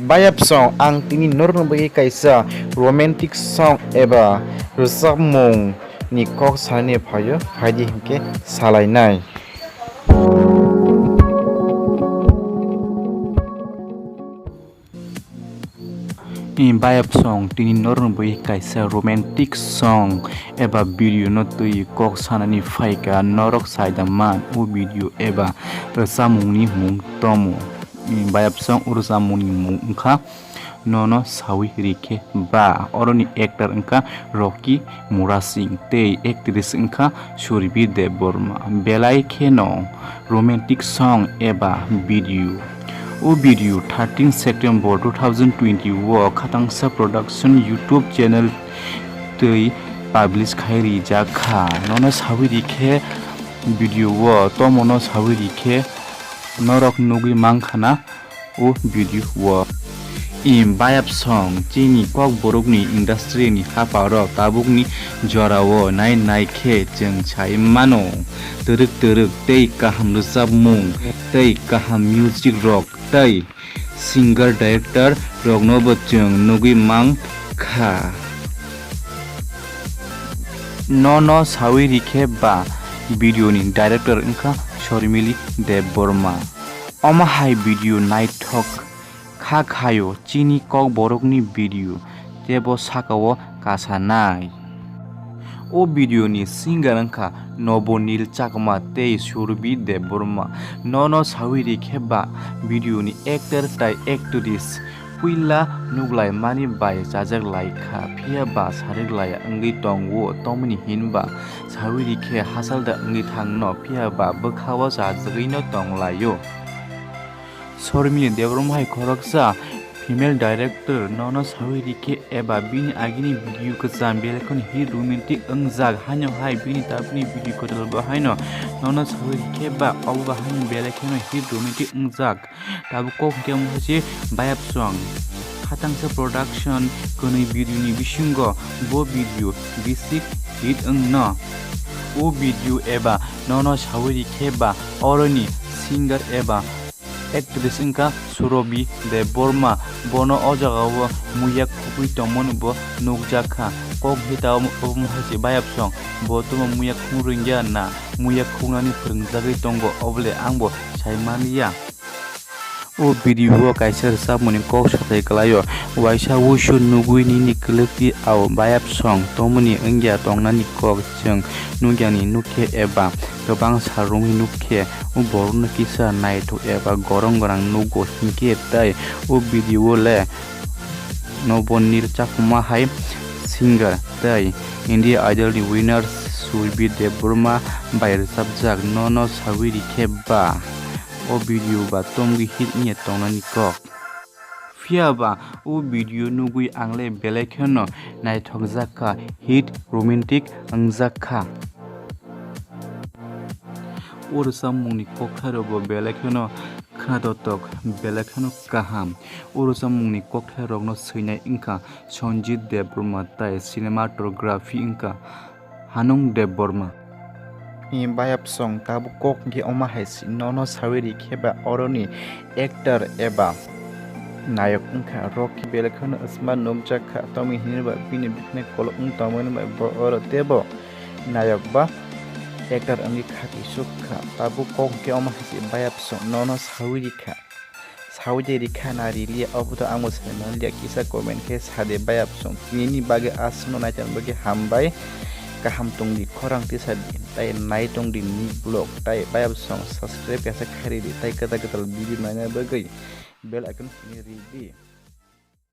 Bayap song ang tini norno bagi kaisa romantic song eba rosamung ni kok sane phayo phaidi hingke salainai. Bayap song tini norno bagi kaisa romantic song eba video no tui kok sanani phaika norok saida man u video eba rosamung ni mung tomo. Bayap song rosamung ni mung ungkha nono sawi rike ba oroni actor engka Rocky Mura Singh tei actress engka Surbi Deborma belai kheno romantic song eba video o video 13 September 2020 wo khatangsa production YouTube channel tei publish khairi jakha nono sawi rike video wo tomono sawi rike norok nugi mangkhana o video wo bayap song chini kok borokni industry ni haparok tabukni jorao nai khe jeng chai mano teruk tei kaham rosamung tei kaham music rock tei singer director roknobo jeng nugui mang kha nono sawi rikhe ba video ni director engka Shormili Deborma oma hai video naithok khayo chini kok borokni video tebo sakao kasanai o video ni singer angka Nobonil Chakma tei Surbi Deborma nono sawi rikheba video ni actor tai actress puila nuglai mani bai chajak laika phia ba sarik laya angi tongwo tomni hinba sawi rikhe hasalda angi thangno phia ba bkhawa chajagui no tonglayo Shormili Deborma hai khoroksa female director nono sawi rikhe eba bini agini video ko chambelekon hi romantic angjak hanyo hai bini tapni video ko dalba haino nono sawi rikhe ba awba hanyo belekeno hi romantic angjak tabu kok kem hoche bayap song khatangsa production koni video ni bisingo bo video bisik hit angna o video eba nono sawi rikhe ba oroni singer eba actress engka Surbi Deborma bono o jagao muyak khupui tongmon bo nukjakha kok hita hachi bayap song bo tumo muyak khungringya na muyak khungnani phringjagui tongo oble angbo saimaniya o video kaisa samuni kok satai kalayo waisa wushu nugui ni klekti au bayap song tomuni engya tongnani kok jeng nugyani nukhe eba gobang sarungi nukhe o borno kisa naithok eba gorong nugo hingke tai o video le Nobonil Chakma hai singer tai India Idol ni winner Surbi Deborma bai subjak nono sawi rikhe ba o video ba tomgi hit ni tongnani kok phia ba o video nugui angle belekhono naithok jakha hit romantic angjakha Urusamungni koktharo belekhono khatotok belekhono kaham Urusamungni koktharokno seinai ingka Sanjit Deborma tai cinematography ingka Hanung Deborma bayap song tabu kok ge oma haisi nono sawi rikheba oroni actor eba nayak ungkha Rocky belekhono asma nomjakha tomi hinba bini bikne kolo tomon ba oro tebo nayak ba actor angi khati sukha tabu kok ge oma haisi bayap song nono sawi rikha na rili abuto amo senan lia kisa comment ke sade bayap song ini bage asno najan bage hambai kaham tongdi khorang tisa tai nai tongdi ni blog tai bayap song subscribe kasa khari di tai kata video nanya bagai bel icon ini ready